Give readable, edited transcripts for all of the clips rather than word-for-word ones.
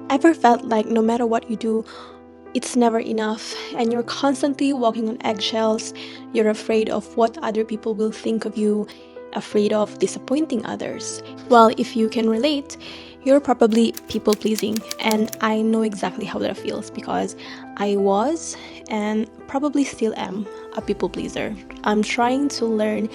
Ever felt like no matter what you do, it's never enough and you're constantly walking on eggshells? You're afraid of what other people will think of you, afraid of disappointing others. Well, if you can relate, you're probably people pleasing, and I know exactly how that feels because I was and probably still am a people pleaser. I'm trying to learn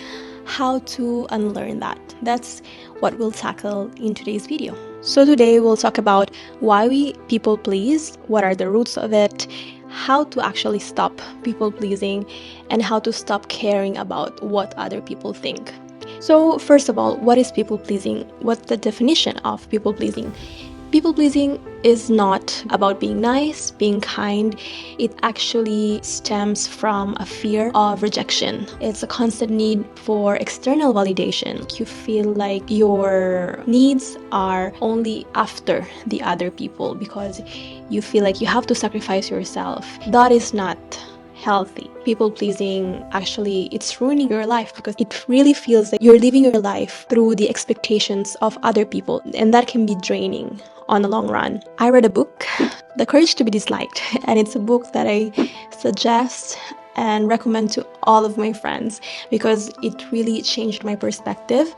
how to unlearn that. That's what we'll tackle in today's video. So today we'll talk about why we people please, what are the roots of it, how to actually stop people pleasing, and how to stop caring about what other people think. So first of all, what is people pleasing? What's the definition of people pleasing? People pleasing is not about being nice, being kind. It actually stems from a fear of rejection. It's a constant need for external validation. You feel like your needs are only after the other people because you feel like you have to sacrifice yourself. That is not healthy. People pleasing, actually, it's ruining your life because it really feels like you're living your life through the expectations of other people, and that can be draining on the long run. I read a book, The Courage to be Disliked, and it's a book that I suggest and recommend to all of my friends because it really changed my perspective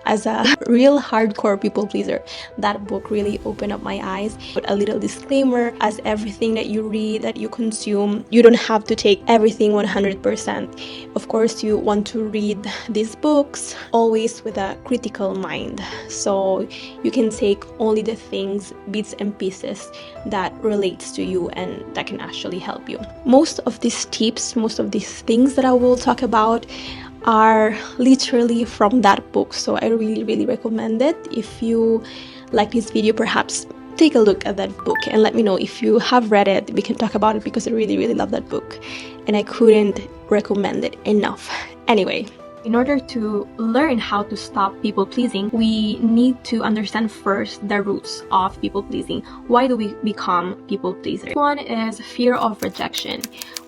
as a real hardcore people pleaser. That book really opened up my eyes. But a little disclaimer, as everything that you read, that you consume, you don't have to take everything 100%. Of course, you want to read these books always with a critical mind. So you can take only the things, bits and pieces that relates to you and that can actually help you. Most of these tips, most of these things that I will talk about are literally from that book, so I really recommend it. If you like this video, perhaps take a look at that book and let me know if you have read it. We can talk about it because I really love that book and I couldn't recommend it enough. Anyway, in order to learn how to stop people pleasing, we need to understand first the roots of people pleasing. Why do we become people pleasers? One is fear of rejection.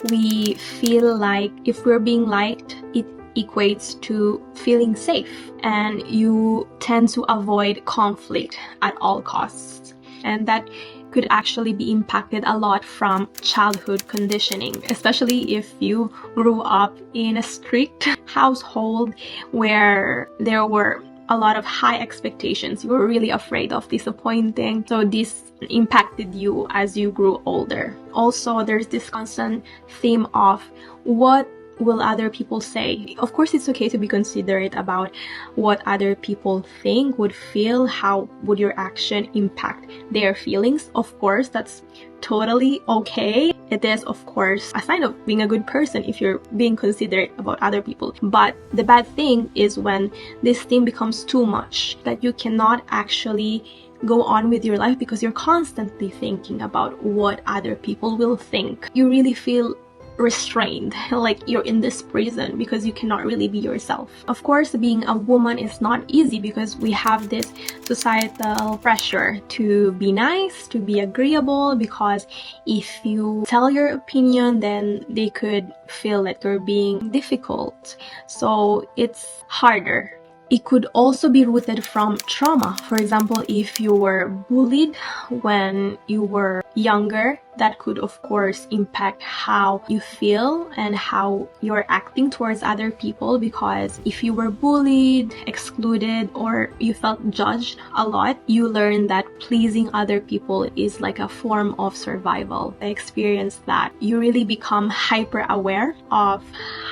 We feel like if we're being liked, it equates to feeling safe, and you tend to avoid conflict at all costs. And that could actually be impacted a lot from childhood conditioning, especially if you grew up in a strict household where there were a lot of high expectations. You were really afraid of disappointing, so this impacted you as you grew older. Also, there's this constant theme of what will other people say? Of course, it's okay to be considerate about what other people think, would feel, how would your action impact their feelings. Of course, that's totally okay. It is, of course, a sign of being a good person if you're being considerate about other people. But the bad thing is when this thing becomes too much, that you cannot actually go on with your life because you're constantly thinking about what other people will think. You really feel restrained, like you're in this prison because you cannot really be yourself. Of course, being a woman is not easy because we have this societal pressure to be nice, to be agreeable, because if you tell your opinion, then they could feel that you're being difficult. So it's harder. It could also be rooted from trauma. For example, if you were bullied when you were younger, that could of course impact how you feel and how you're acting towards other people, because if you were bullied, excluded, or you felt judged a lot, you learn that pleasing other people is like a form of survival. I experienced that. You really become hyper aware of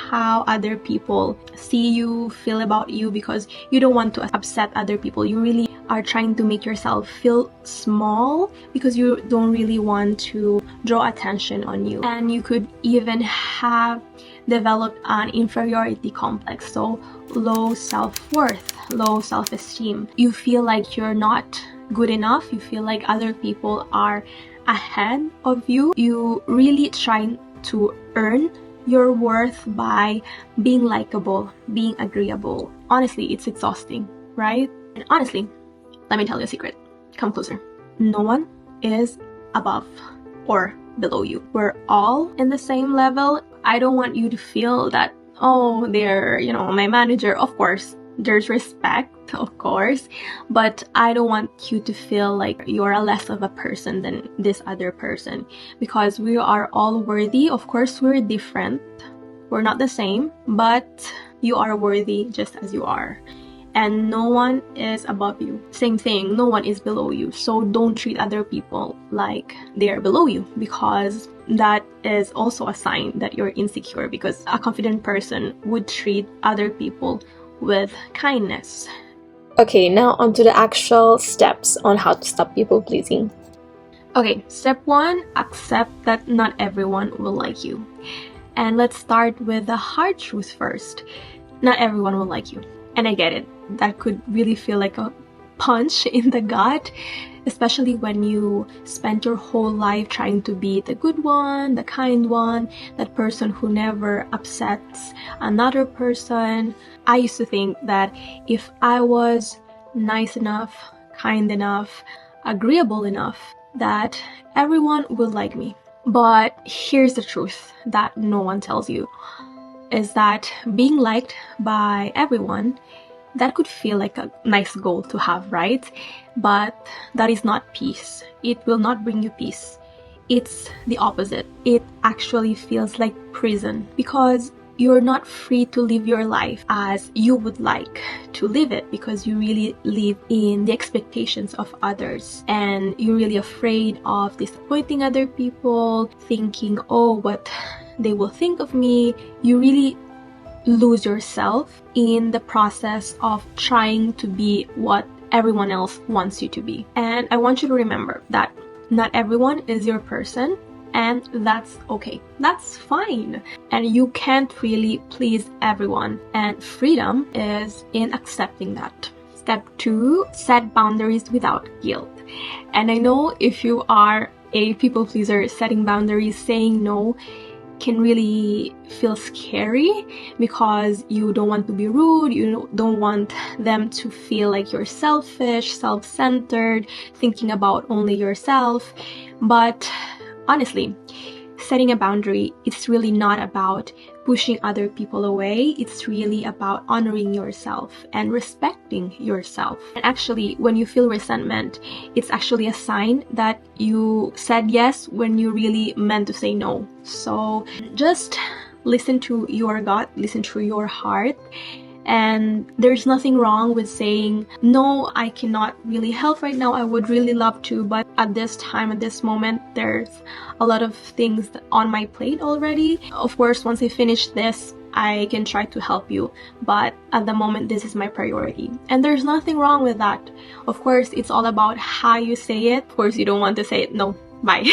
how other people see you, feel about you, because you don't want to upset other people. You really are trying to make yourself feel small because you don't really want to draw attention on you. And you could even have developed an inferiority complex, so low self-worth, low self-esteem. You feel like you're not good enough. You feel like other people are ahead of you. You really try to earn your worth by being likable, being agreeable. Honestly, it's exhausting, right? And honestly, let me tell you a secret. Come closer. No one is above or below you. We're all in the same level. I don't want you to feel that, oh, they're, my manager. Of course, there's respect of course, but I don't want you to feel like you're a less of a person than this other person, because we are all worthy. Of course, we're different. We're not the same, but you are worthy just as you are. And no one is above you. Same thing, no one is below you. So don't treat other people like they're below you, because that is also a sign that you're insecure, because a confident person would treat other people with kindness. Okay, now on to the actual steps on how to stop people pleasing. Okay, step 1, accept that not everyone will like you. And let's start with the hard truth first. Not everyone will like you. And I get it. That could really feel like a punch in the gut, especially when you spent your whole life trying to be the good one, the kind one, that person who never upsets another person. I used to think that if I was nice enough, kind enough, agreeable enough, that everyone would like me. But here's the truth that no one tells you, is that being liked by everyone, that could feel like a nice goal to have, right? But that is not peace. It will not bring you peace. It's the opposite. It actually feels like prison, because you're not free to live your life as you would like to live it, because you really live in the expectations of others, and you're really afraid of disappointing other people, thinking, oh, what they will think of me. You really lose yourself in the process of trying to be what everyone else wants you to be. And I want you to remember that not everyone is your person, and that's okay. That's fine. And you can't really please everyone, and freedom is in accepting that. Step 2, set boundaries without guilt. And I know if you are a people pleaser, setting boundaries, saying no, can really feel scary, because you don't want to be rude, you don't want them to feel like you're selfish, self-centered, thinking about only yourself. But honestly, setting a boundary, it's really not about pushing other people away. It's really about honoring yourself and respecting yourself. And actually, when you feel resentment, it's actually a sign that you said yes when you really meant to say no. So just listen to your gut, listen to your heart. And there's nothing wrong with saying, no, I cannot really help right now. I would really love to, but at this time, at this moment, there's a lot of things on my plate already. Of course, once I finish this, I can try to help you, but at the moment, this is my priority. And there's nothing wrong with that. Of course, it's all about how you say it. Of course, you don't want to say it, no, bye.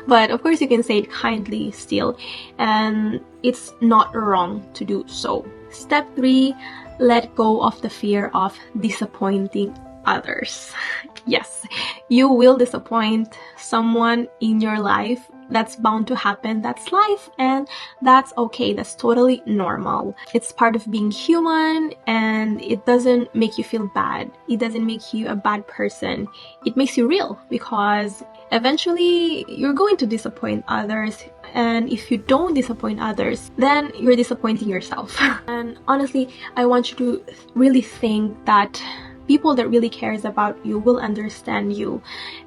But of course, you can say it kindly still, and it's not wrong to do so. Step 3, let go of the fear of disappointing others. Yes, you will disappoint someone in your life. That's bound to happen. That's life, and that's okay. That's totally normal. It's part of being human, and it doesn't make you feel bad. It doesn't make you a bad person. It makes you real, because eventually you're going to disappoint others, and if you don't disappoint others, then you're disappointing yourself. And honestly, I want you to really think that people that really cares about you will understand you,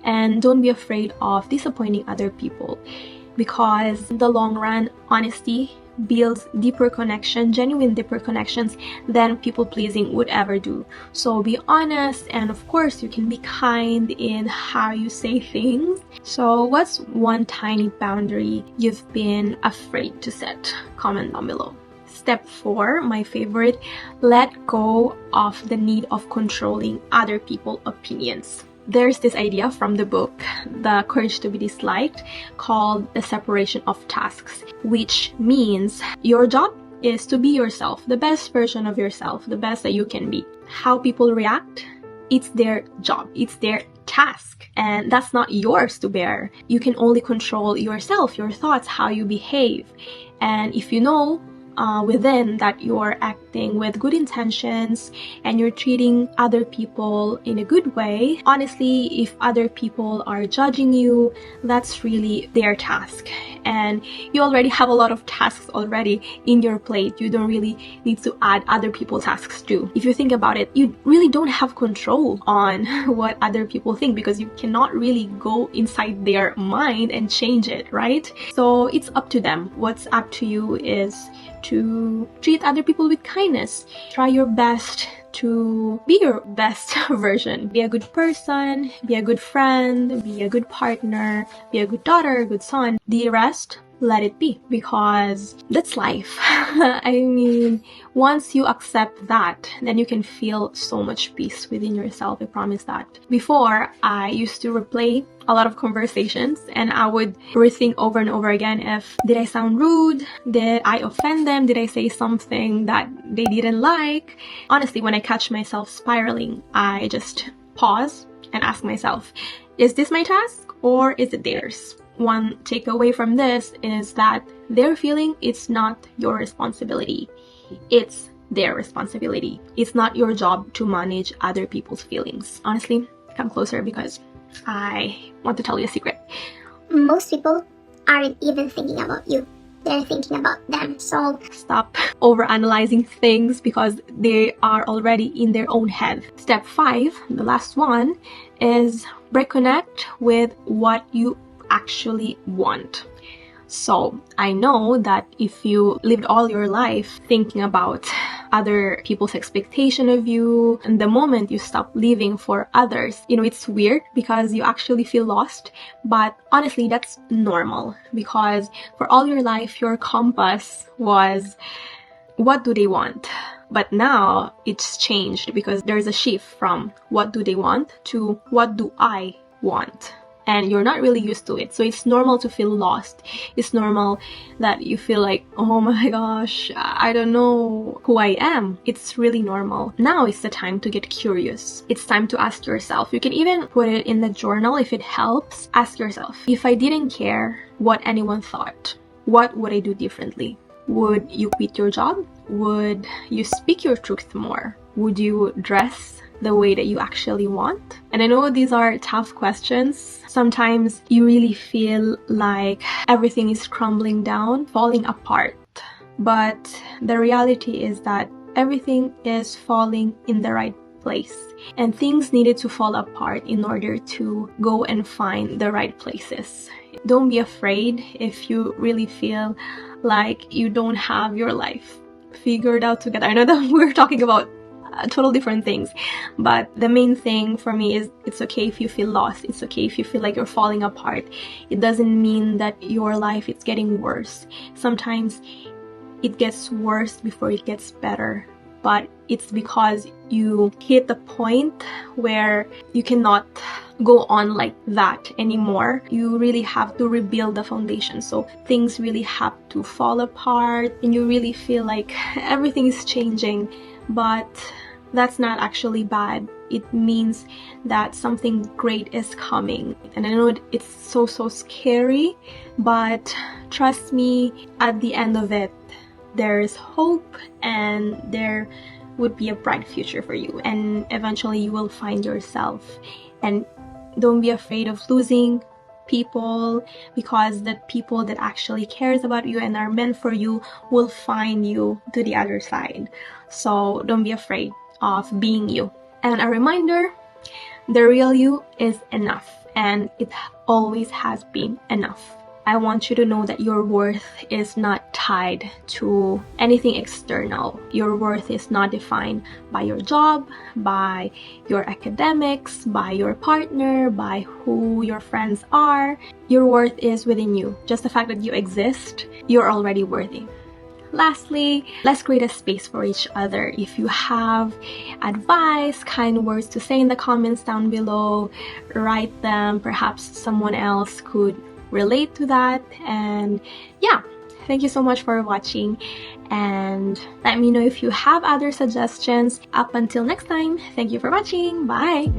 and don't be afraid of disappointing other people, because in the long run, honesty builds deeper connection, genuine deeper connections than people pleasing would ever do. So be honest, and of course you can be kind in how you say things. So what's one tiny boundary you've been afraid to set? Comment down below. Step 4, my favorite, let go of the need of controlling other people's opinions. There's this idea from the book, The Courage to be Disliked, called the separation of tasks, which means your job is to be yourself, the best version of yourself, the best that you can be. How people react, it's their job, it's their task, and that's not yours to bear. You can only control yourself, your thoughts, how you behave. And if you know within that you're acting with good intentions and you're treating other people in a good way. Honestly, if other people are judging you, that's really their task, and you already have a lot of tasks already in your plate. You don't really need to add other people's tasks too. If you think about it, you really don't have control on what other people think, because you cannot really go inside their mind and change it, right? So it's up to them. What's up to you is to treat other people with kindness. Try your best to be your best version. Be a good person, be a good friend, be a good partner, be a good daughter, a good son. The rest, let it be, because that's life. I mean, once you accept that, then you can feel so much peace within yourself. I promise that. Before, I used to replay a lot of conversations and I would rethink over and over again if did I sound rude? Did I offend them? Did I say something that they didn't like? Honestly, when I catch myself spiraling, I just pause and ask myself, is this my task or is it theirs? One takeaway from this is that their feeling is not your responsibility. It's their responsibility. It's not your job to manage other people's feelings. Honestly, come closer because I want to tell you a secret. Most people aren't even thinking about you. They're thinking about them. So stop overanalyzing things because they are already in their own head. Step 5, the last one, is reconnect with what you actually want. So I know that if you lived all your life thinking about other people's expectation of you, and the moment you stop living for others, it's weird because you actually feel lost. But honestly, that's normal, because for all your life, your compass was what do they want? But now it's changed because there's a shift from what do they want to what do I want? And you're not really used to it. So it's normal to feel lost. It's normal that you feel like, oh my gosh, I don't know who I am. It's really normal. Now is the time to get curious. It's time to ask yourself. You can even put it in the journal if it helps. Ask yourself, if I didn't care what anyone thought, what would I do differently? Would you quit your job? Would you speak your truth more? Would you dress the way that you actually want? And I know these are tough questions. Sometimes you really feel like everything is crumbling down, falling apart. But the reality is that everything is falling in the right place. And things needed to fall apart in order to go and find the right places. Don't be afraid if you really feel like you don't have your life figured out together. I know that we're talking about total different things, but the main thing for me is it's okay if you feel lost. It's okay if you feel like you're falling apart. It doesn't mean that your life is getting worse. Sometimes it gets worse before it gets better, but it's because you hit the point where you cannot go on like that anymore. You really have to rebuild the foundation. So things really have to fall apart and you really feel like everything is changing, but that's not actually bad. It means that something great is coming. And I know it's so scary, but trust me, at the end of it, there's hope and there would be a bright future for you, and eventually you will find yourself. And don't be afraid of losing people, because the people that actually cares about you and are meant for you will find you to the other side. So don't be afraid of being you. And a reminder, the real you is enough, and it always has been enough. I want you to know that your worth is not tied to anything external. Your worth is not defined by your job, by your academics, by your partner, by who your friends are. Your worth is within you. Just the fact that you exist, you're already worthy. Lastly, let's create a space for each other. If you have advice, kind words to say in the comments down below, write them. Perhaps someone else could relate to that. And yeah, thank you so much for watching, and let me know if you have other suggestions. Up until next time, thank you for watching. Bye.